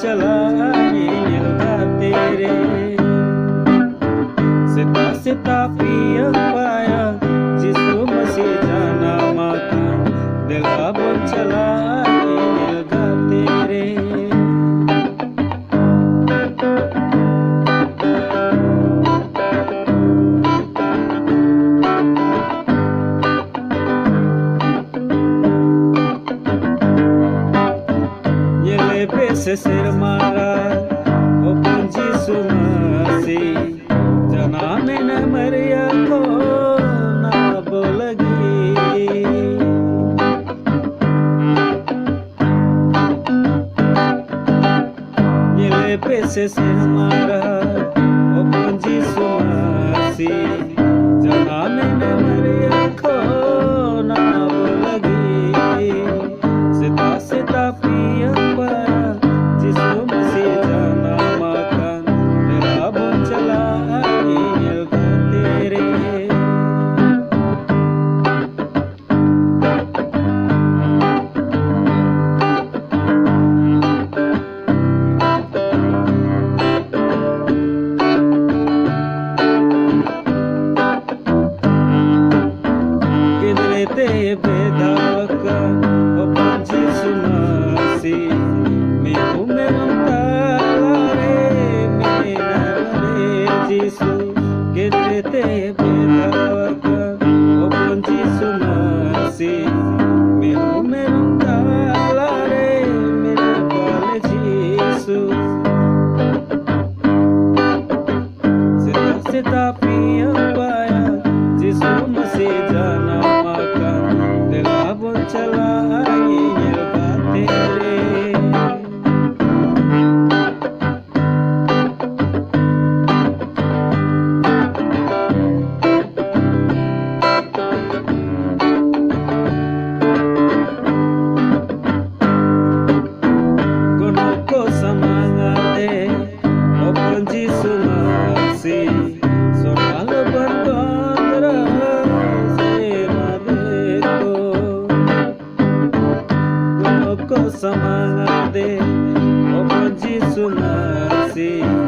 चला तेरे सिता piyangpayang JISU मसीह जाना माता दिल अब चला निलगा तेरे से सिर मारा ओपन JISU मसीह जना में न मरिया को ना बोलगी ये पे से सिर मारा ओपन JISU मसीह जना में न मरिया को ना बोलगी सिता piyangpayang JISU मसीह जाना makan तेरा बोल चला निलगा तेरे किधरे ते बेदावका ओपन JISU मसीह JISU किधरे ते बेदावका ओपन JISU मसीह मेरू मेरू ताला रे मेरे वाले JISU सिता piyangpayang JISU मसीह जाना makan दिल अब चला निलगा तेरे JISU मसीह सोनाल बंदरा सेवा देखो दोनों को समांगा दे ओपन JISU मसीह